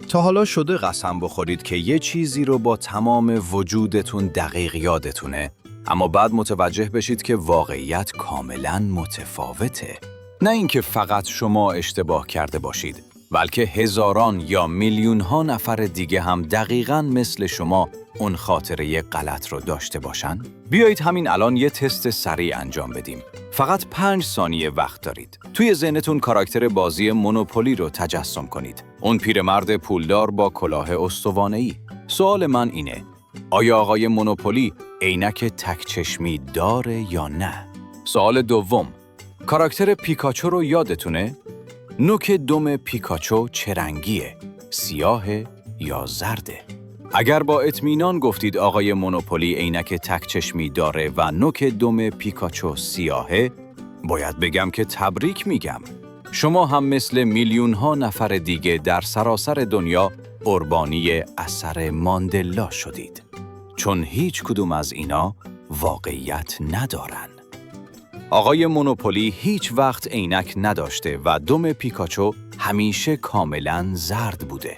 تا حالا شده قسم بخورید که یه چیزی رو با تمام وجودتون دقیق یادتونه، اما بعد متوجه بشید که واقعیت کاملاً متفاوته؟ نه اینکه فقط شما اشتباه کرده باشید، بلکه هزاران یا میلیون‌ها نفر دیگه هم دقیقاً مثل شما اون خاطره غلط رو داشته باشن؟ بیایید همین الان یه تست سریع انجام بدیم. فقط 5 ثانیه وقت دارید. توی ذهنتون کاراکتر بازی مونوپولی رو تجسم کنید. اون پیرمرد پولدار با کلاه استوانه‌ای. سوال من اینه: آیا آقای مونوپولی عینک تک‌چشمی داره یا نه؟ سوال دوم: کاراکتر پیکاچو رو یادتونه؟ نوک دم پیکاچو چه رنگیه؟ سیاه یا زرده؟ اگر با اطمینان گفتید آقای مونوپولی عینک تک‌چشمی داره و نوک دم پیکاچو سیاهه، باید بگم که تبریک میگم. شما هم مثل میلیون‌ها نفر دیگه در سراسر دنیا قربانی اثر ماندلا شدید. چون هیچ کدوم از اینا واقعیت ندارن. آقای مونوپولی هیچ وقت عینک نداشته و دم پیکاچو همیشه کاملاً زرد بوده.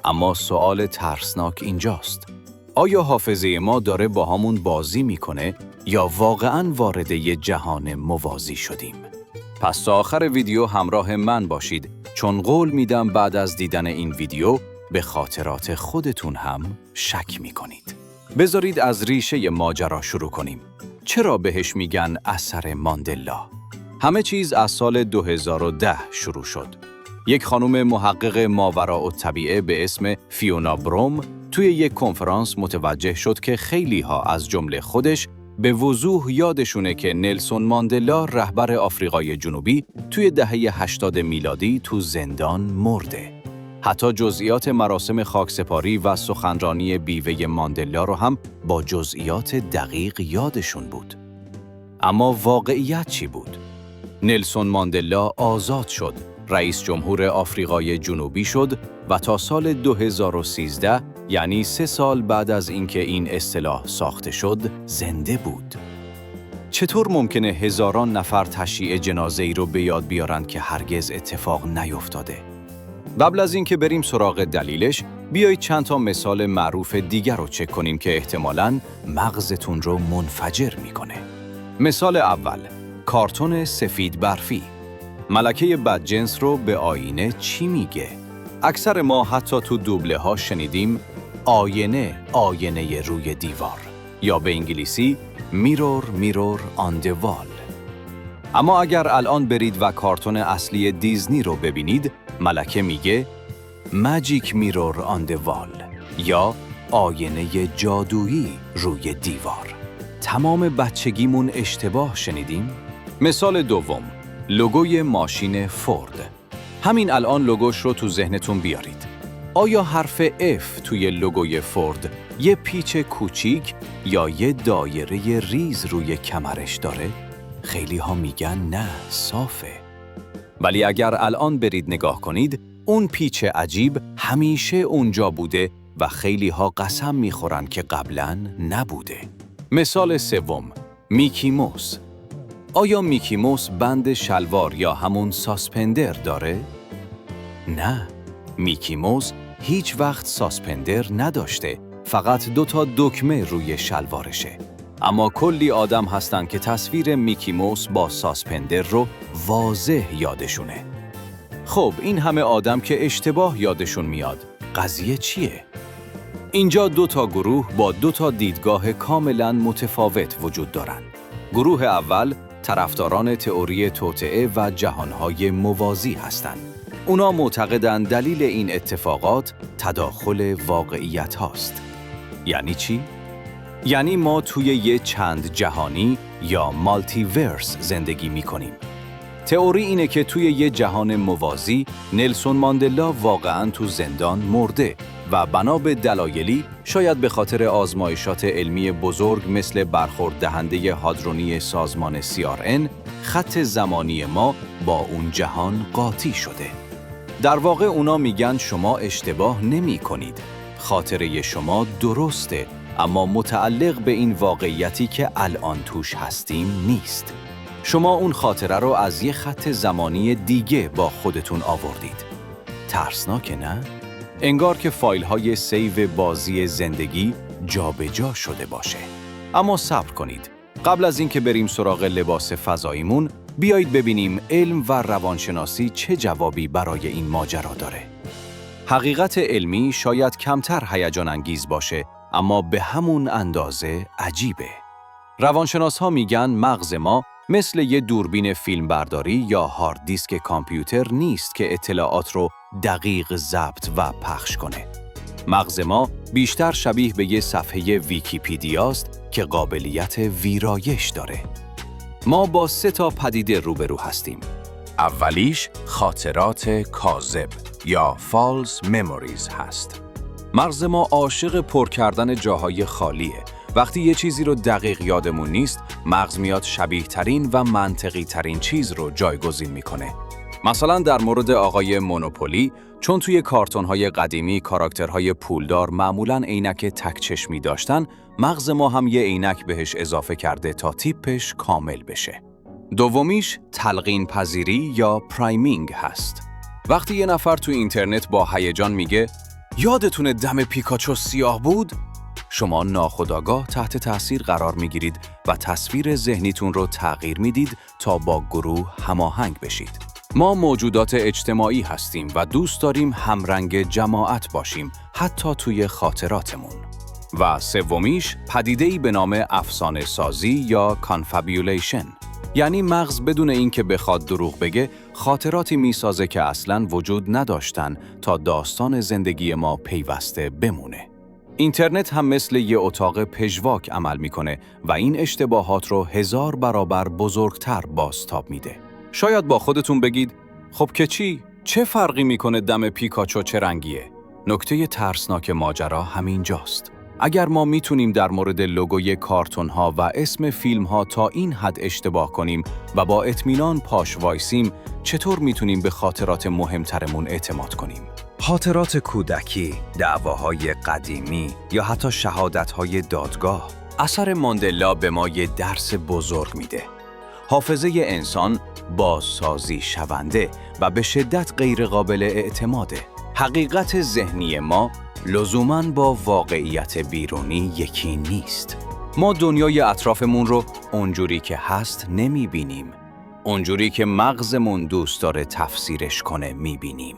اما سوال ترسناک اینجاست: آیا حافظه ما داره با همون بازی میکنه یا واقعاً وارد یه جهان موازی شدیم؟ پس تا آخر ویدیو همراه من باشید، چون قول میدم بعد از دیدن این ویدیو به خاطرات خودتون هم شک میکنید. بذارید از ریشه ماجرا شروع کنیم. چرا بهش میگن اثر ماندلا؟ همه چیز از سال 2010 شروع شد. یک خانم محقق ماوراءالطبیعه به اسم فیونا بروم توی یک کنفرانس متوجه شد که خیلی‌ها از جمله خودش به وضوح یادشونه که نلسون ماندلا رهبر آفریقای جنوبی توی دهه 80 میلادی تو زندان مرده. حتی جزئیات مراسم خاکسپاری و سخنرانی بیوه ماندلا رو هم با جزئیات دقیق یادشون بود. اما واقعیت چی بود؟ نلسون ماندلا آزاد شد، رئیس جمهور آفریقای جنوبی شد و تا سال 2013، یعنی 3 سال بعد از اینکه این اصطلاح ساخته شد، زنده بود. چطور ممکنه هزاران نفر تشییع جنازه‌ای رو به یاد بیارن که هرگز اتفاق نیفتاده؟ قبل از اینکه بریم سراغ دلیلش، بیایید چند تا مثال معروف دیگر رو چک کنیم که احتمالاً مغزتون رو منفجر میکنه. مثال اول: کارتون سفید برفی. ملکه بدجنس رو به آینه چی میگه؟ اکثر ما حتی تو دوبله ها شنیدیم آینه، آینه روی دیوار، یا به انگلیسی mirror, mirror on the wall. اما اگر الان برید و کارتون اصلی دیزنی رو ببینید، ملکه میگه magic mirror on the wall، یا آینه جادویی روی دیوار. تمام بچگیمون اشتباه شنیدیم؟ مثال دوم: لوگوی ماشین فورد. همین الان لوگوش رو تو ذهنتون بیارید. آیا حرف F توی لوگوی فورد یه پیچ کوچیک یا یه دایره ریز روی کمرش داره؟ خیلی ها میگن نه، صافه. ولی اگر الان برید نگاه کنید، اون پیچ عجیب همیشه اونجا بوده و خیلی ها قسم میخورن که قبلاً نبوده. مثال سوم: میکی موس. آیا میکی موس بند شلوار یا همون ساسپندر داره؟ نه، میکی موس هیچ وقت ساسپندر نداشته، فقط 2 تا دکمه روی شلوارشه. اما کلی آدم هستن که تصویر میکی موس با ساسپندر رو واضح یادشونه. خب این همه آدم که اشتباه یادشون میاد، قضیه چیه؟ اینجا 2 تا گروه با 2 تا دیدگاه کاملاً متفاوت وجود دارن. گروه اول طرفداران تئوری توطئه و جهانهای موازی هستند. اونا معتقدن دلیل این اتفاقات تداخل واقعیت هاست. یعنی چی؟ یعنی ما توی یه چند جهانی یا مالتیورس زندگی می‌کنیم. تئوری اینه که توی یه جهان موازی نلسون ماندلا واقعاً تو زندان مرده و بنا به دلایلی، شاید به خاطر آزمایشات علمی بزرگ مثل برخورد دهنده هادرونی سازمان CRN، خط زمانی ما با اون جهان قاطی شده. در واقع اونا میگن شما اشتباه نمی کنید. خاطره شما درسته، اما متعلق به این واقعیتی که الان توش هستیم نیست. شما اون خاطره رو از یه خط زمانی دیگه با خودتون آوردید. ترسناکه نه؟ انگار که فایل‌های سیو بازی زندگی جابجا شده باشه. اما صبر کنید. قبل از اینکه بریم سراغ لباس فضاییمون، بیایید ببینیم علم و روانشناسی چه جوابی برای این ماجرا داره. حقیقت علمی شاید کمتر هیجان انگیز باشه، اما به همون اندازه عجیبه. روانشناس‌ها میگن مغز ما مثل یه دوربین فیلمبرداری یا هارد دیسک کامپیوتر نیست که اطلاعات رو دقیق ضبط و پخش کنه. مغز ما بیشتر شبیه به یه صفحه ویکی‌پدیاست که قابلیت ویرایش داره. ما با 3 پدیده روبرو هستیم. اولیش خاطرات کاذب یا false memories هست. مغز ما عاشق پر کردن جاهای خالیه. وقتی یه چیزی رو دقیق یادمون نیست، مغز میاد شبیه ترین و منطقی ترین چیز رو جایگزین میکنه. مثلا در مورد آقای مونوپولی، چون توی کارتون‌های قدیمی کاراکترهای پولدار معمولاً عینک تک چشمی داشتن، مغز ما هم یه عینک بهش اضافه کرده تا تیپش کامل بشه. دومیش تلقین پذیری یا پرایمینگ هست. وقتی یه نفر تو اینترنت با هیجان میگه یادتونه دم پیکاچو سیاه بود؟ شما ناخودآگاه تحت تأثیر قرار میگیرید و تصویر ذهنیتون رو تغییر میدید تا با گروه هماهنگ بشید. ما موجودات اجتماعی هستیم و دوست داریم همرنگ جماعت باشیم، حتی توی خاطراتمون. و سومیش پدیده‌ای به نام افسانه سازی یا کانفابیولیشن. یعنی مغز بدون اینکه بخواد دروغ بگه، خاطراتی میسازه که اصلاً وجود نداشتن تا داستان زندگی ما پیوسته بمونه. اینترنت هم مثل یه اتاق پژواک عمل میکنه و این اشتباهات رو 1000 برابر بزرگتر بازتاب میده. شاید با خودتون بگید خب که چی؟ چه فرقی میکنه دم پیکاچو چه رنگیه؟ نکته ترسناک ماجرا همینجاست. اگر ما میتونیم در مورد لوگوی کارتون‌ها و اسم فیلم‌ها تا این حد اشتباه کنیم و با اطمینان پاش وایسیم، چطور میتونیم به خاطرات مهمترمون اعتماد کنیم؟ خاطرات کودکی، دعواهای قدیمی یا حتی شهادت‌های دادگاه. اثر ماندلا به ما یه درس بزرگ میده. حافظه انسان بازسازی شونده و به شدت غیرقابل اعتماده. حقیقت ذهنی ما لزوماً با واقعیت بیرونی یکی نیست. ما دنیای اطرافمون رو اونجوری که هست نمیبینیم. اونجوری که مغزمون دوست داره تفسیرش کنه میبینیم.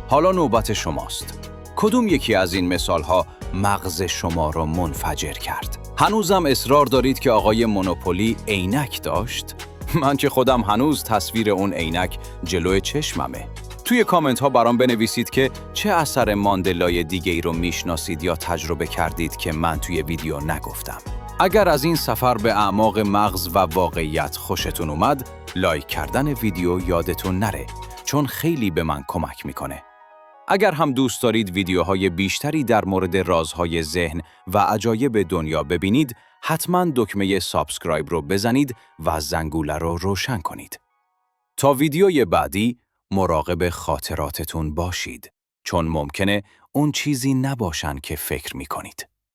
حالا نوبت شماست. کدوم یکی از این مثالها مغز شما رو منفجر کرد؟ هنوزم اصرار دارید که آقای مونوپولی عینک داشت؟ من که خودم هنوز تصویر اون عینک جلوی چشممه. توی کامنت ها برام بنویسید که چه اثر ماندلای دیگه ای رو میشناسید یا تجربه کردید که من توی ویدیو نگفتم. اگر از این سفر به اعماق مغز و واقعیت خوشتون اومد، لایک کردن ویدیو یادتون نره، چون خیلی به من کمک میکنه. اگر هم دوست دارید ویدیوهای بیشتری در مورد رازهای ذهن و عجایب دنیا ببینید، حتما دکمه سابسکرایب رو بزنید و زنگوله رو روشن کنید. تا ویدیوی بعدی، مراقب خاطراتتون باشید، چون ممکنه اون چیزی نباشن که فکر میکنید.